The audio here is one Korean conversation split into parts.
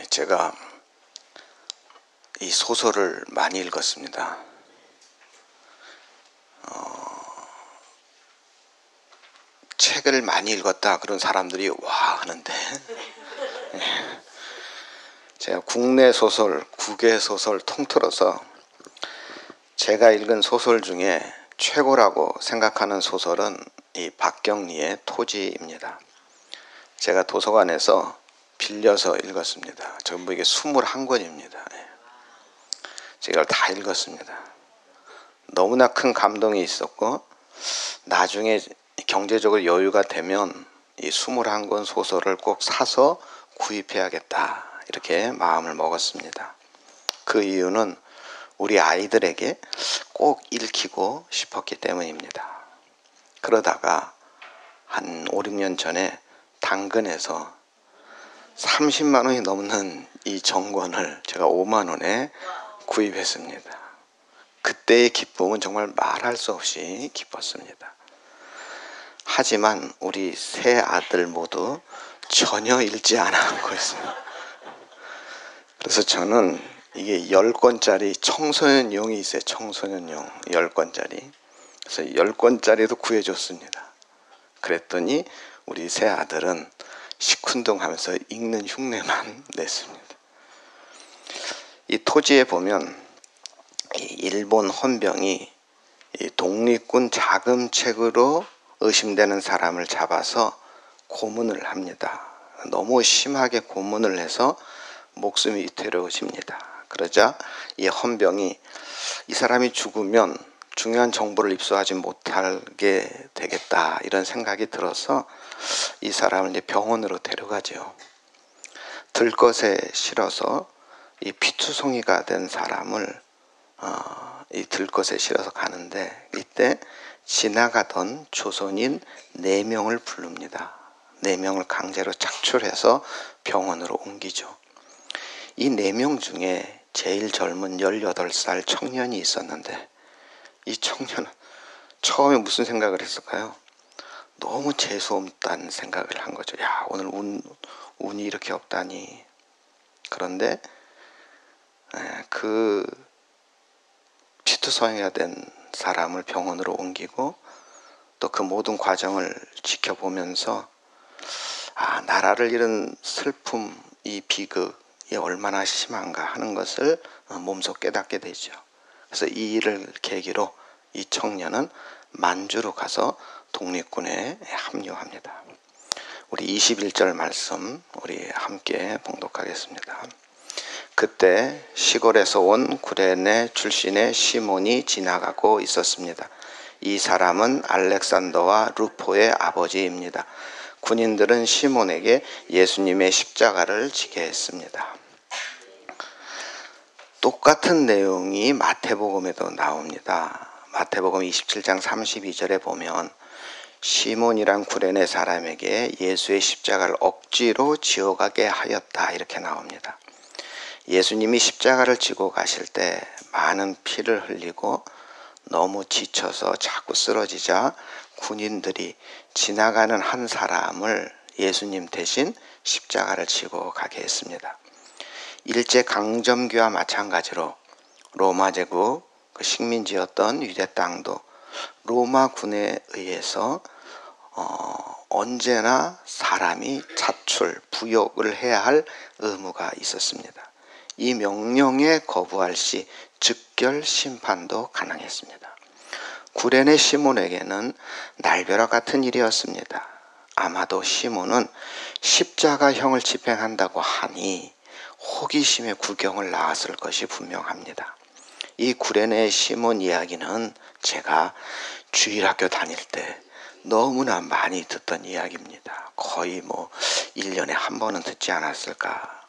제가 이 소설을 많이 읽었습니다. 책을 많이 읽었다 그런 사람들이 와 하는데 제가 국내 소설, 국외 소설 통틀어서 제가 읽은 소설 중에 최고라고 생각하는 소설은 이 박경리의 토지입니다. 제가 도서관에서 빌려서 읽었습니다. 전부 이게 21권입니다. 제가 다 읽었습니다. 너무나 큰 감동이 있었고 나중에 경제적으로 여유가 되면 이 21권 소설을 꼭 사서 구입해야겠다 이렇게 마음을 먹었습니다. 그 이유는 우리 아이들에게 꼭 읽히고 싶었기 때문입니다. 그러다가 한 5, 6년 전에 당근에서 30만 원이 넘는 이 정권을 제가 5만 원에 구입했습니다. 그때의 기쁨은 정말 말할 수 없이 기뻤습니다. 하지만 우리 세 아들 모두 전혀 읽지 않고 있어요. 그래서 저는 이게 10권짜리 청소년용이 있어요. 청소년용 10권짜리. 그래서 10권짜리도 구해줬습니다. 그랬더니 우리 세 아들은 시큰둥하면서 읽는 흉내만 냈습니다. 이 토지에 보면 이 일본 헌병이 이 독립군 자금책으로 의심되는 사람을 잡아서 고문을 합니다. 너무 심하게 고문을 해서 목숨이 위태로워집니다. 그러자 이 헌병이 이 사람이 죽으면 중요한 정보를 입수하지 못하게 되겠다 이런 생각이 들어서 이 사람을 이제 병원으로 데려가죠. 들것에 실어서 이 피투성이가 된 사람을 이 들것에 실어서 가는데 이때 지나가던 조선인 4명을 부릅니다. 4명을 강제로 착출해서 병원으로 옮기죠. 이 4명 중에 제일 젊은 18살 청년이 있었는데 이 청년은 처음에 무슨 생각을 했을까요? 너무 재수없다는 생각을 한 거죠. 야, 오늘 운이 이렇게 없다니. 그런데 그 피투성이가 된 사람을 병원으로 옮기고 또 그 모든 과정을 지켜보면서 나라를 잃은 슬픔, 이 비극이 얼마나 심한가 하는 것을 몸소 깨닫게 되죠. 그래서 이 일을 계기로 이 청년은 만주로 가서 독립군에 합류합니다. 우리 21절 말씀 우리 함께 봉독하겠습니다. 그때 시골에서 온 구레네 출신의 시몬이 지나가고 있었습니다. 이 사람은 알렉산더와 루포의 아버지입니다. 군인들은 시몬에게 예수님의 십자가를 지게 했습니다. 똑같은 내용이 마태복음에도 나옵니다. 마태복음 27장 32절에 보면 시몬이란 구레네 사람에게 예수의 십자가를 억지로 지어가게 하였다 이렇게 나옵니다. 예수님이 십자가를 지고 가실 때 많은 피를 흘리고 너무 지쳐서 자꾸 쓰러지자 군인들이 지나가는 한 사람을 예수님 대신 십자가를 지고 가게 했습니다. 일제강점기와 마찬가지로 로마 제국 그 식민지였던 유대 땅도 로마군에 의해서 언제나 사람이 차출, 부역을 해야 할 의무가 있었습니다. 이 명령에 거부할 시 즉결 심판도 가능했습니다. 구레네 시몬에게는 날벼락 같은 일이었습니다. 아마도 시몬은 십자가형을 집행한다고 하니 호기심에 구경을 나왔을 것이 분명합니다. 이 구레네 시몬 이야기는 제가 주일학교 다닐 때 너무나 많이 듣던 이야기입니다. 거의 1년에 한 번은 듣지 않았을까.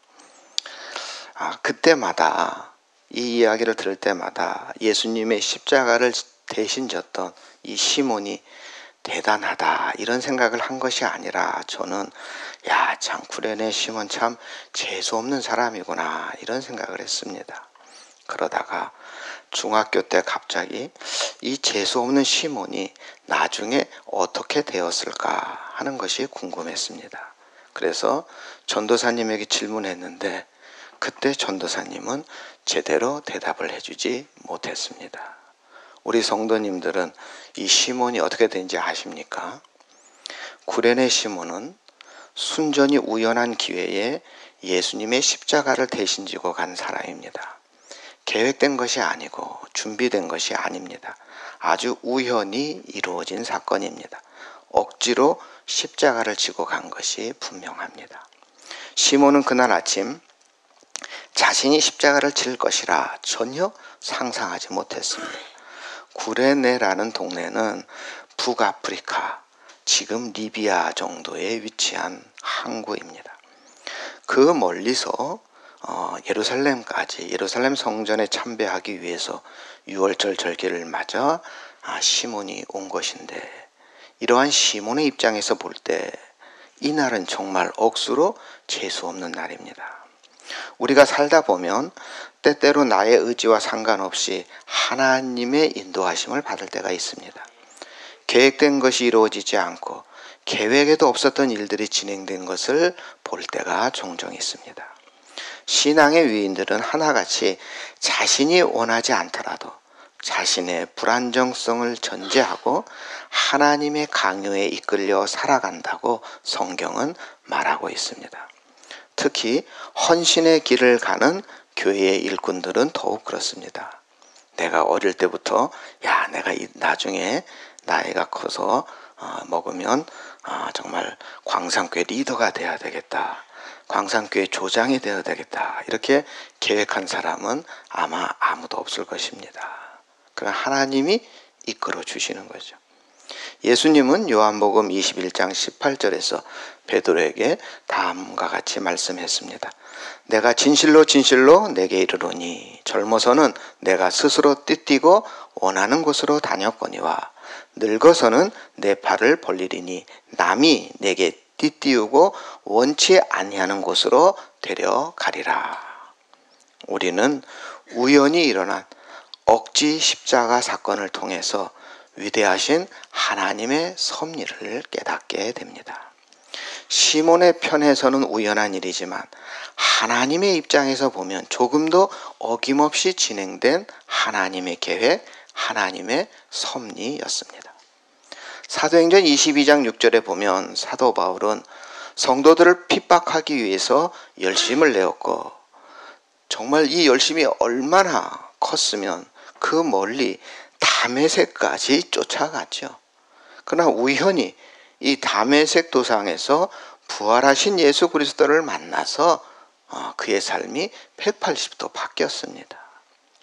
그때마다 이 이야기를 들을 때마다 예수님의 십자가를 대신 졌던 이 시몬이 대단하다 이런 생각을 한 것이 아니라 저는 참 구레네 시몬 참 재수없는 사람이구나 이런 생각을 했습니다. 그러다가 중학교 때 갑자기 이 재수없는 시몬이 나중에 어떻게 되었을까 하는 것이 궁금했습니다. 그래서 전도사님에게 질문했는데 그때 전도사님은 제대로 대답을 해주지 못했습니다. 우리 성도님들은 이 시몬이 어떻게 된지 아십니까? 구레네 시몬은 순전히 우연한 기회에 예수님의 십자가를 대신 지고 간 사람입니다. 계획된 것이 아니고 준비된 것이 아닙니다. 아주 우연히 이루어진 사건입니다. 억지로 십자가를 지고 간 것이 분명합니다. 시몬은 그날 아침 자신이 십자가를 질 것이라 전혀 상상하지 못했습니다. 구레네라는 동네는 북아프리카, 지금 리비아 정도에 위치한 항구입니다. 그 멀리서 예루살렘까지, 예루살렘 성전에 참배하기 위해서 6월절 절기를 맞아 시몬이 온 것인데, 이러한 시몬의 입장에서 볼 때 이날은 정말 억수로 재수없는 날입니다. 우리가 살다 보면 때때로 나의 의지와 상관없이 하나님의 인도하심을 받을 때가 있습니다. 계획된 것이 이루어지지 않고 계획에도 없었던 일들이 진행된 것을 볼 때가 종종 있습니다. 신앙의 위인들은 하나같이 자신이 원하지 않더라도 자신의 불안정성을 전제하고 하나님의 강요에 이끌려 살아간다고 성경은 말하고 있습니다. 특히 헌신의 길을 가는 교회의 일꾼들은 더욱 그렇습니다. 내가 어릴 때부터 내가 나중에 나이가 커서 먹으면 정말 광산교회 리더가 돼야 되겠다, 광산교회 조장이 되어야 되겠다, 이렇게 계획한 사람은 아마 아무도 없을 것입니다. 그러나 하나님이 이끌어 주시는 거죠. 예수님은 요한복음 21장 18절에서 베드로에게 다음과 같이 말씀했습니다. 내가 진실로 진실로 내게 이르노니 젊어서는 내가 스스로 띠띠고 원하는 곳으로 다녔거니와 늙어서는 내 팔을 벌리리니 남이 내게 띠띠우고 원치 아니하는 곳으로 데려가리라. 우리는 우연히 일어난 억지 십자가 사건을 통해서 위대하신 하나님의 섭리를 깨닫게 됩니다. 시몬의 편에서는 우연한 일이지만 하나님의 입장에서 보면 조금도 어김없이 진행된 하나님의 계획, 하나님의 섭리였습니다. 사도행전 22장 6절에 보면 사도 바울은 성도들을 핍박하기 위해서 열심을 내었고, 정말 이 열심이 얼마나 컸으면 그 멀리 다메섹까지 쫓아갔죠. 그러나 우연히 이 다메섹 도상에서 부활하신 예수 그리스도를 만나서 그의 삶이 180도 바뀌었습니다.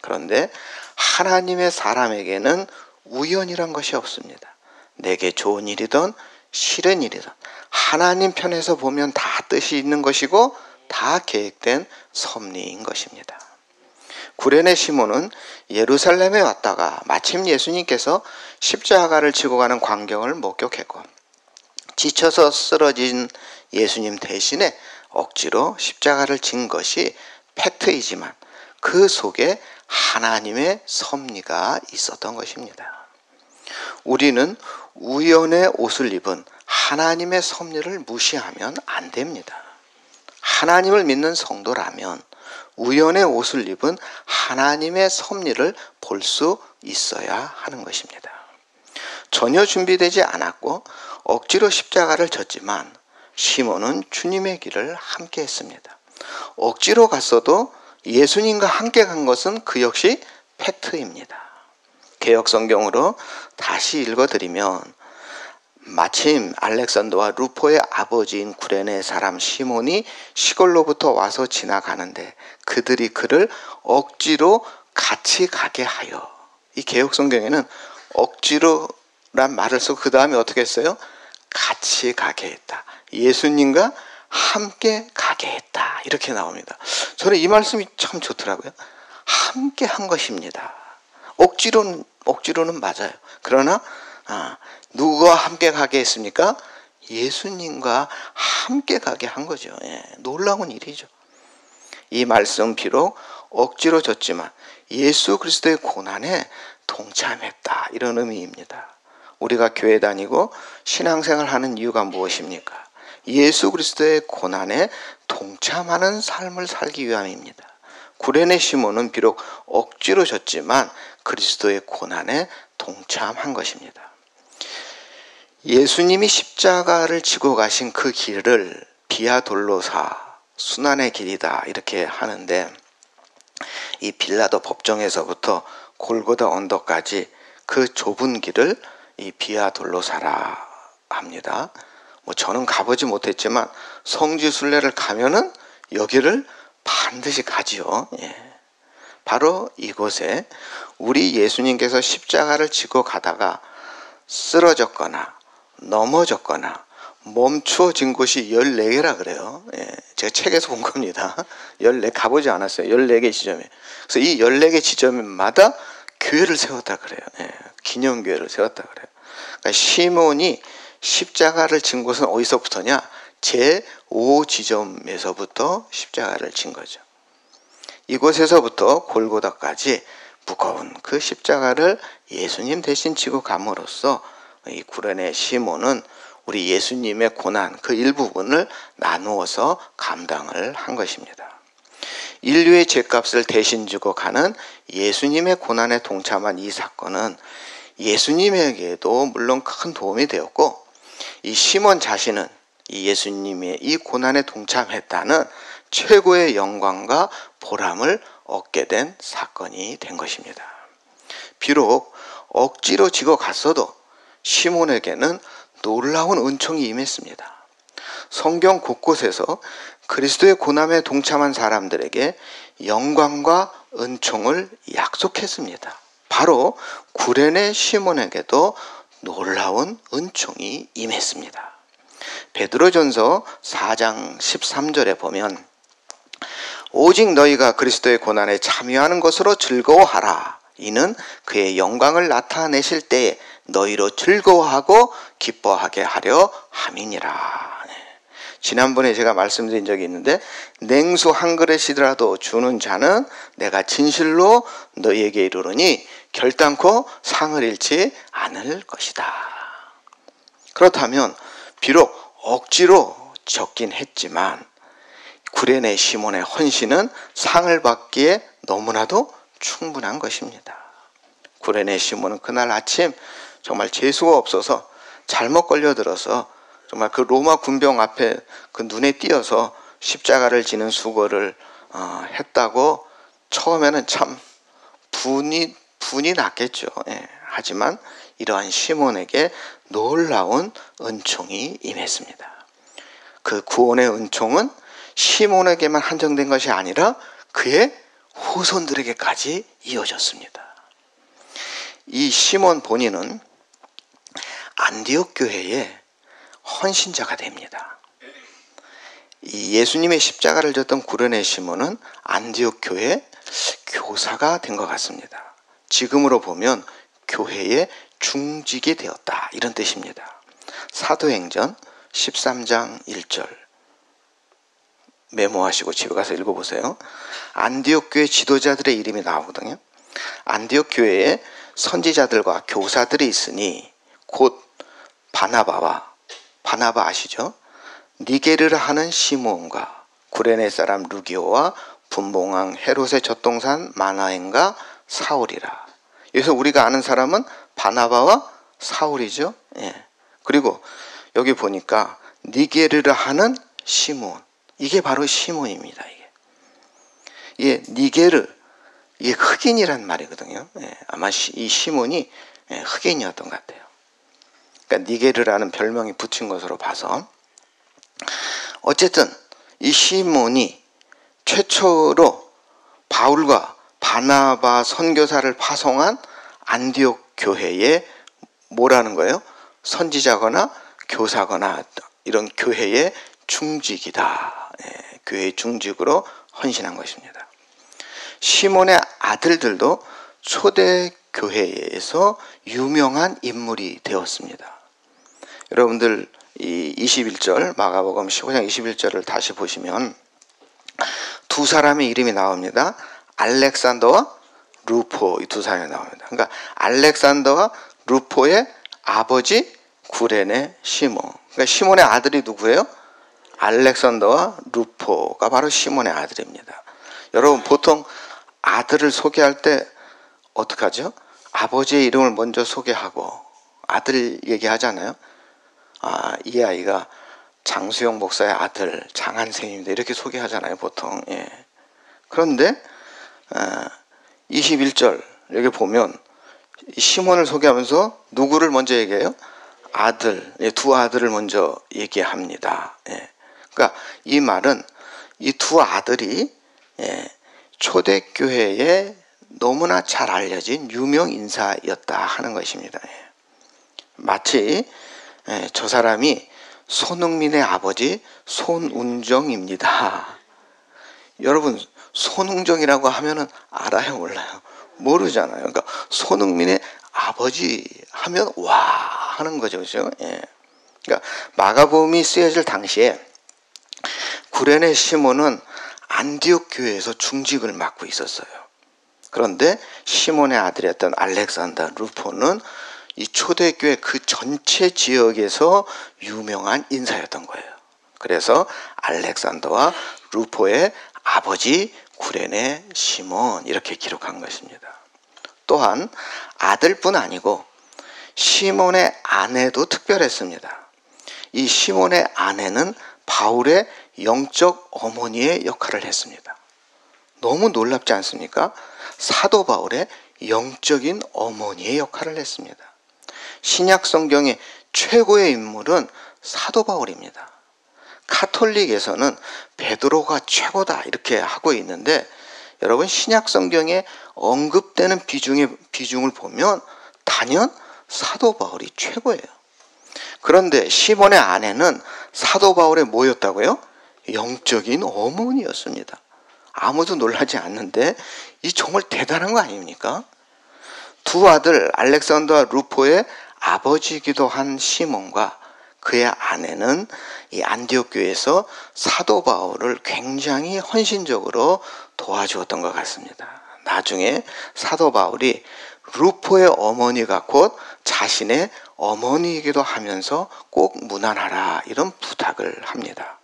그런데 하나님의 사람에게는 우연이란 것이 없습니다. 내게 좋은 일이든 싫은 일이든 하나님 편에서 보면 다 뜻이 있는 것이고 다 계획된 섭리인 것입니다. 구레네 시몬은 예루살렘에 왔다가 마침 예수님께서 십자가를 지고 가는 광경을 목격했고, 지쳐서 쓰러진 예수님 대신에 억지로 십자가를 진 것이 팩트이지만 그 속에 하나님의 섭리가 있었던 것입니다. 우리는 우연의 옷을 입은 하나님의 섭리를 무시하면 안 됩니다. 하나님을 믿는 성도라면 우연의 옷을 입은 하나님의 섭리를 볼 수 있어야 하는 것입니다. 전혀 준비되지 않았고 억지로 십자가를 졌지만 시몬은 주님의 길을 함께 했습니다. 억지로 갔어도 예수님과 함께 간 것은 그 역시 팩트입니다. 개역성경으로 다시 읽어드리면, 마침 알렉산더와 루포의 아버지인 구레네 사람 시몬이 시골로부터 와서 지나가는데 그들이 그를 억지로 같이 가게 하여, 이 개역성경에는 억지로란 말을 쓰고 그 다음에 어떻게 했어요? 같이 가게 했다. 예수님과 함께 가게 했다. 이렇게 나옵니다. 저는 이 말씀이 참 좋더라고요. 함께 한 것입니다. 억지로는 맞아요. 그러나 누구와 함께 가게 했습니까? 예수님과 함께 가게 한 거죠. 놀라운 일이죠. 이 말씀 비록 억지로 졌지만 예수 그리스도의 고난에 동참했다, 이런 의미입니다. 우리가 교회 다니고 신앙생활 하는 이유가 무엇입니까? 예수 그리스도의 고난에 동참하는 삶을 살기 위함입니다. 구레네 시몬은 비록 억지로 졌지만 그리스도의 고난에 동참한 것입니다. 예수님이 십자가를 지고 가신 그 길을 비아 돌로사, 순환의 길이다 이렇게 하는데, 이 빌라도 법정에서부터 골고다 언덕까지 그 좁은 길을 이 비아 돌로사라 합니다. 저는 가보지 못했지만 성지순례를 가면은 여기를 반드시 가지요. 바로 이곳에 우리 예수님께서 십자가를 지고 가다가 쓰러졌거나 넘어졌거나 멈추어진 곳이 14개라 그래요. 제가 책에서 본 겁니다. 14 가보지 않았어요. 14개 지점에. 그래서 이 14개 지점마다 교회를 세웠다 그래요. 기념교회를 세웠다 그래요. 그러니까 시몬이 십자가를 진 곳은 어디서부터냐? 제5지점에서부터 십자가를 진 거죠. 이곳에서부터 골고다까지 무거운 그 십자가를 예수님 대신 지고 감으로써 이 구레네 시몬은 우리 예수님의 고난 그 일부분을 나누어서 감당을 한 것입니다. 인류의 죄값을 대신 지고 가는 예수님의 고난에 동참한 이 사건은 예수님에게도 물론 큰 도움이 되었고, 이 시몬 자신은 이 예수님의 이 고난에 동참했다는 최고의 영광과 보람을 얻게 된 사건이 된 것입니다. 비록 억지로 지고 갔어도 시몬에게는 놀라운 은총이 임했습니다. 성경 곳곳에서 그리스도의 고난에 동참한 사람들에게 영광과 은총을 약속했습니다. 바로 구레네 시몬에게도 놀라운 은총이 임했습니다. 베드로전서 4장 13절에 보면 오직 너희가 그리스도의 고난에 참여하는 것으로 즐거워하라. 이는 그의 영광을 나타내실 때에 너희로 즐거워하고 기뻐하게 하려 함이니라. 지난번에 제가 말씀드린 적이 있는데, 냉수 한 그릇이라도 주는 자는 내가 진실로 너희에게 이르노니 결단코 상을 잃지 않을 것이다. 그렇다면 비록 억지로 졌긴 했지만 구레네 시몬의 헌신은 상을 받기에 너무나도 충분한 것입니다. 구레네 시몬은 그날 아침 정말 재수가 없어서 잘못 걸려들어서 정말 그 로마 군병 앞에 그 눈에 띄어서 십자가를 지는 수고를 했다고 처음에는 참 분이 났겠죠. 하지만 이러한 시몬에게 놀라운 은총이 임했습니다. 그 구원의 은총은 시몬에게만 한정된 것이 아니라 그의 후손들에게까지 이어졌습니다. 이 시몬 본인은 안디옥 교회의 헌신자가 됩니다. 이 예수님의 십자가를 졌던 구레네 시몬은 안디옥 교회 교사가 된 것 같습니다. 지금으로 보면 교회의 중직이 되었다, 이런 뜻입니다. 사도행전 13장 1절 메모하시고 집에 가서 읽어보세요. 안디옥 교회 지도자들의 이름이 나오거든요. 안디옥 교회에 선지자들과 교사들이 있으니 곧 바나바 아시죠? 니게르를 하는 시몬과 구레네 사람 루기오와 분봉왕 헤롯의 젖동산 마나엔과 사울이라. 여기서 우리가 아는 사람은 바나바와 사울이죠. 그리고 여기 보니까 니게르를 하는 시몬, 이게 바로 시몬입니다. 이게 니게르, 이게 흑인이란 말이거든요. 아마 이 시몬이 흑인이었던 것 같아요. 그러니까 니게르라는 별명이 붙인 것으로 봐서, 어쨌든 이 시몬이 최초로 바울과 바나바 선교사를 파송한 안디옥 교회에 뭐라는 거예요? 선지자거나 교사거나 이런 교회의 중직이다. 교회의 중직으로 헌신한 것입니다. 시몬의 아들들도 초대교회에서 유명한 인물이 되었습니다. 여러분들 이 21절 마가복음 15장 21절을 다시 보시면 두 사람의 이름이 나옵니다. 알렉산더와 루포, 이 두 사람이 나옵니다. 그러니까 알렉산더와 루포의 아버지 구레네 시몬. 그러니까 시몬의 아들이 누구예요? 알렉산더와 루포가 바로 시몬의 아들입니다. 여러분 보통 아들을 소개할 때 어떻게 하죠? 아버지의 이름을 먼저 소개하고 아들 얘기하잖아요. 이 아이가 장수영 목사의 아들 장한생입니다. 이렇게 소개하잖아요, 보통. 예. 그런데 21절 여기 보면 시몬을 소개하면서 누구를 먼저 얘기해요? 아들, 두 아들을 먼저 얘기합니다. 예. 그러니까 이 말은 이 두 아들이 초대교회에 너무나 잘 알려진 유명 인사였다 하는 것입니다. 마치 저 사람이 손흥민의 아버지 손운정입니다. 여러분 손흥정이라고 하면은 알아요, 몰라요? 모르잖아요. 그러니까 손흥민의 아버지 하면 와 하는 거죠, 그렇죠? 예. 그러니까 마가복음이 쓰여질 당시에 구레네 시몬은 안디옥 교회에서 중직을 맡고 있었어요. 그런데 시몬의 아들이었던 알렉산더 루포는 이 초대교회 그 전체 지역에서 유명한 인사였던 거예요. 그래서 알렉산더와 루포의 아버지 구레네 시몬 이렇게 기록한 것입니다. 또한 아들뿐 아니고 시몬의 아내도 특별했습니다. 이 시몬의 아내는 바울의 영적 어머니의 역할을 했습니다. 너무 놀랍지 않습니까? 사도 바울의 영적인 어머니의 역할을 했습니다. 신약 성경의 최고의 인물은 사도 바울입니다. 카톨릭에서는 베드로가 최고다 이렇게 하고 있는데 여러분 신약 성경에 언급되는 비중을 보면 단연 사도 바울이 최고예요. 그런데 시몬의 아내는 사도 바울의 뭐였다고요? 영적인 어머니였습니다. 아무도 놀라지 않는데 이 정말 대단한 거 아닙니까? 두 아들 알렉산더와 루포의 아버지이기도 한 시몬과 그의 아내는 이 안디옥 교회에서 사도 바울을 굉장히 헌신적으로 도와주었던 것 같습니다. 나중에 사도 바울이 루포의 어머니가 곧 자신의 어머니이기도 하면서 꼭 문안하라 이런 부탁을 합니다.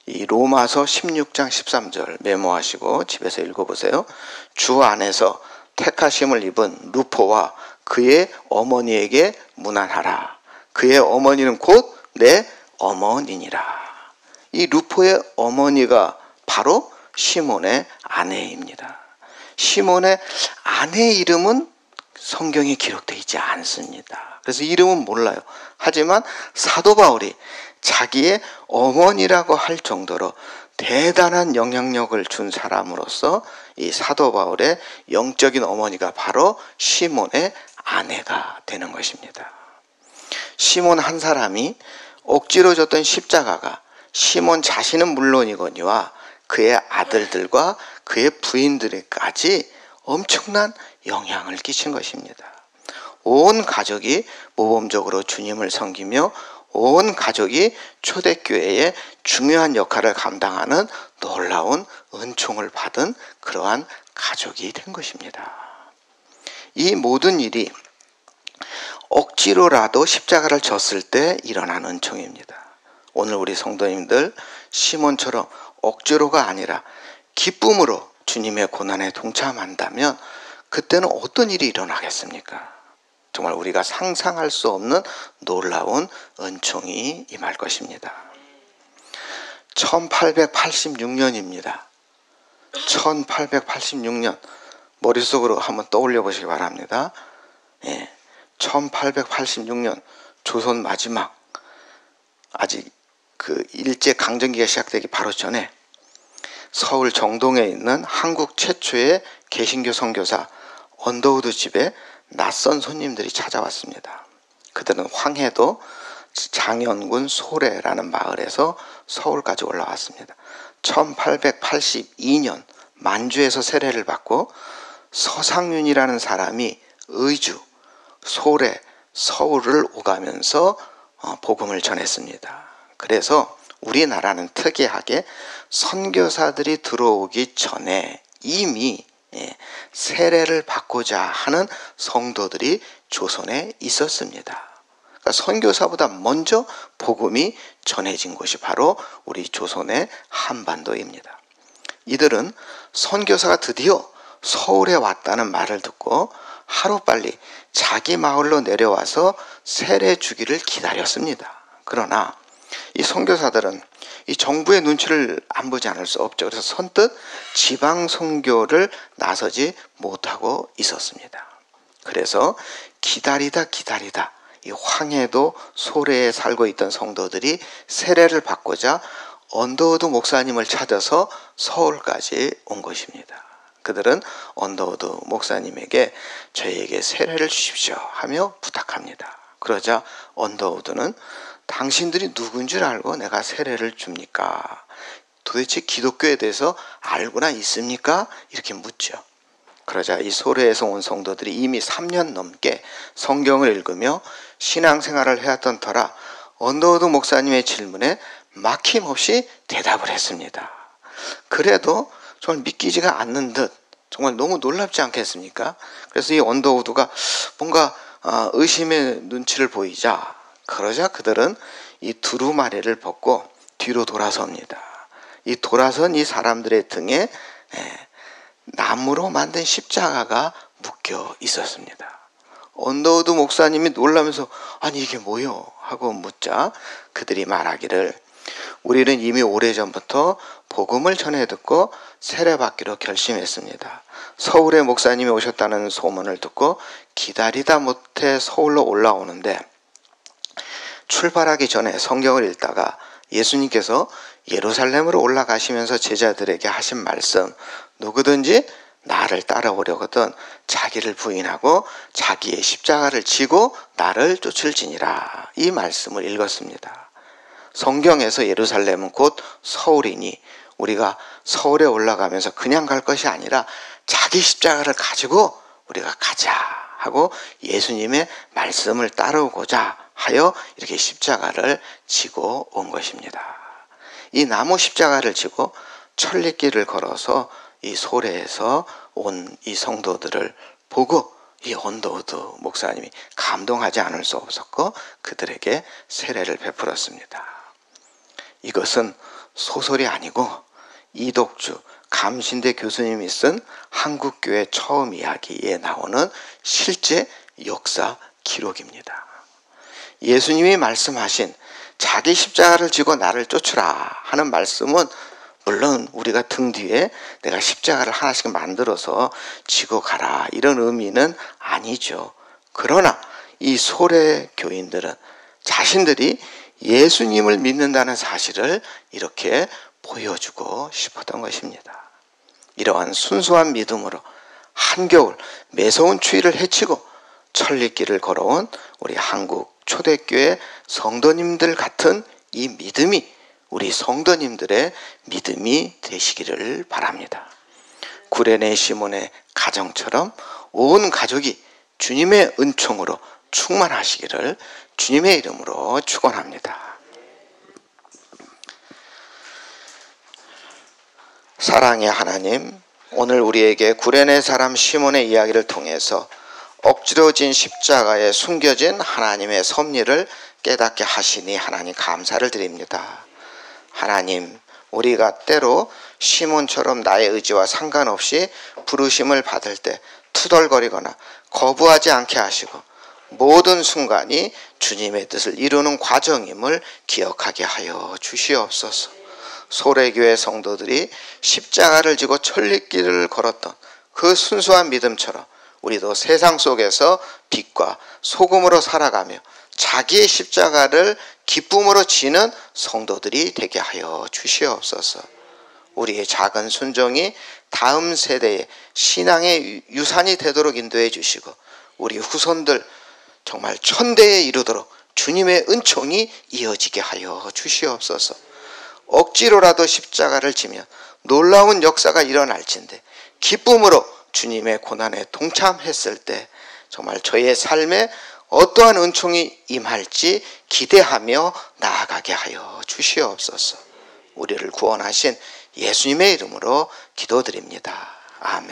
이 로마서 16장 13절 메모하시고 집에서 읽어보세요. 주 안에서 택하심을 입은 루포와 그의 어머니에게 문안하라. 그의 어머니는 곧 내 어머니니라. 이 루포의 어머니가 바로 시몬의 아내입니다. 시몬의 아내 이름은 성경에 기록되어 있지 않습니다. 그래서 이름은 몰라요. 하지만 사도 바울이 자기의 어머니라고 할 정도로 대단한 영향력을 준 사람으로서 이 사도 바울의 영적인 어머니가 바로 시몬의 아내가 되는 것입니다. 시몬 한 사람이 억지로 졌던 십자가가 시몬 자신은 물론이거니와 그의 아들들과 그의 부인들에까지 엄청난 영향을 끼친 것입니다. 온 가족이 모범적으로 주님을 섬기며 온 가족이 초대교회의 중요한 역할을 감당하는 놀라운 은총을 받은 그러한 가족이 된 것입니다. 이 모든 일이 억지로라도 십자가를 졌을 때 일어난 은총입니다. 오늘 우리 성도님들 시몬처럼 억지로가 아니라 기쁨으로 주님의 고난에 동참한다면 그때는 어떤 일이 일어나겠습니까? 정말 우리가 상상할 수 없는 놀라운 은총이 임할 것입니다. 1886년입니다. 1886년 머릿속으로 한번 떠올려 보시기 바랍니다. 1886년 조선 마지막 아직 그 일제강점기가 시작되기 바로 전에 서울 정동에 있는 한국 최초의 개신교 선교사 언더우드 집에 낯선 손님들이 찾아왔습니다. 그들은 황해도 장현군 소래라는 마을에서 서울까지 올라왔습니다. 1882년 만주에서 세례를 받고 서상윤이라는 사람이 의주, 소래, 서울을 오가면서 복음을 전했습니다. 그래서 우리나라는 특이하게 선교사들이 들어오기 전에 이미 세례를 받고자 하는 성도들이 조선에 있었습니다. 그러니까 선교사보다 먼저 복음이 전해진 곳이 바로 우리 조선의 한반도입니다. 이들은 선교사가 드디어 서울에 왔다는 말을 듣고 하루빨리 자기 마을로 내려와서 세례 주기를 기다렸습니다. 그러나 이 선교사들은 이 정부의 눈치를 안 보지 않을 수 없죠. 그래서 선뜻 지방 선교를 나서지 못하고 있었습니다. 그래서 기다리다 이 황해도 소래에 살고 있던 성도들이 세례를 받고자 언더우드 목사님을 찾아서 서울까지 온 것입니다. 그들은 언더우드 목사님에게 저희에게 세례를 주십시오 하며 부탁합니다. 그러자 언더우드는 당신들이 누군 줄 알고 내가 세례를 줍니까? 도대체 기독교에 대해서 알고나 있습니까? 이렇게 묻죠. 그러자 이 소래에서 온 성도들이 이미 3년 넘게 성경을 읽으며 신앙생활을 해왔던 터라 언더우드 목사님의 질문에 막힘없이 대답을 했습니다. 그래도 정말 믿기지가 않는 듯 정말 너무 놀랍지 않겠습니까? 그래서 이 언더우드가 뭔가 의심의 눈치를 보이자 그러자 그들은 이 두루마리를 벗고 뒤로 돌아섭니다. 이 돌아선 이 사람들의 등에 나무로 만든 십자가가 묶여 있었습니다. 언더우드 목사님이 놀라면서 아니 이게 뭐요? 하고 묻자 그들이 말하기를 우리는 이미 오래전부터 복음을 전해 듣고 세례받기로 결심했습니다. 서울에 목사님이 오셨다는 소문을 듣고 기다리다 못해 서울로 올라오는데 출발하기 전에 성경을 읽다가 예수님께서 예루살렘으로 올라가시면서 제자들에게 하신 말씀 누구든지 나를 따라오려거든 자기를 부인하고 자기의 십자가를 지고 나를 쫓을지니라 이 말씀을 읽었습니다. 성경에서 예루살렘은 곧 서울이니 우리가 서울에 올라가면서 그냥 갈 것이 아니라 자기 십자가를 가지고 우리가 가자 하고 예수님의 말씀을 따르고자 하여 이렇게 십자가를 지고 온 것입니다. 이 나무 십자가를 지고 천리길을 걸어서 이 소래에서 온 이 성도들을 보고 이 언더우드 목사님이 감동하지 않을 수 없었고 그들에게 세례를 베풀었습니다. 이것은 소설이 아니고 이덕주 감신대 교수님이 쓴 한국교회 처음 이야기에 나오는 실제 역사 기록입니다. 예수님이 말씀하신 자기 십자가를 지고 나를 쫓으라 하는 말씀은 물론 우리가 등 뒤에 내가 십자가를 하나씩 만들어서 지고 가라 이런 의미는 아니죠. 그러나 이 소래 교인들은 자신들이 예수님을 믿는다는 사실을 이렇게 보여주고 싶었던 것입니다. 이러한 순수한 믿음으로 한겨울 매서운 추위를 헤치고 천리길을 걸어온 우리 한국 초대교회 성도님들 같은 이 믿음이 우리 성도님들의 믿음이 되시기를 바랍니다. 구레네 시몬의 가정처럼 온 가족이 주님의 은총으로 충만하시기를 주님의 이름으로 축원합니다. 사랑의 하나님, 오늘 우리에게 구레네 사람 시몬의 이야기를 통해서 억지로 진 십자가에 숨겨진 하나님의 섭리를 깨닫게 하시니 하나님 감사를 드립니다. 하나님, 우리가 때로 시몬처럼 나의 의지와 상관없이 부르심을 받을 때 투덜거리거나 거부하지 않게 하시고 모든 순간이 주님의 뜻을 이루는 과정임을 기억하게 하여 주시옵소서. 소래교회 성도들이 십자가를 지고 천리길을 걸었던 그 순수한 믿음처럼 우리도 세상 속에서 빛과 소금으로 살아가며 자기의 십자가를 기쁨으로 지는 성도들이 되게 하여 주시옵소서. 우리의 작은 순종이 다음 세대의 신앙의 유산이 되도록 인도해 주시고 우리 후손들 정말 천대에 이르도록 주님의 은총이 이어지게 하여 주시옵소서. 억지로라도 십자가를 지며 놀라운 역사가 일어날진데 기쁨으로 주님의 고난에 동참했을 때 정말 저의 삶에 어떠한 은총이 임할지 기대하며 나아가게 하여 주시옵소서. 우리를 구원하신 예수님의 이름으로 기도드립니다. 아멘.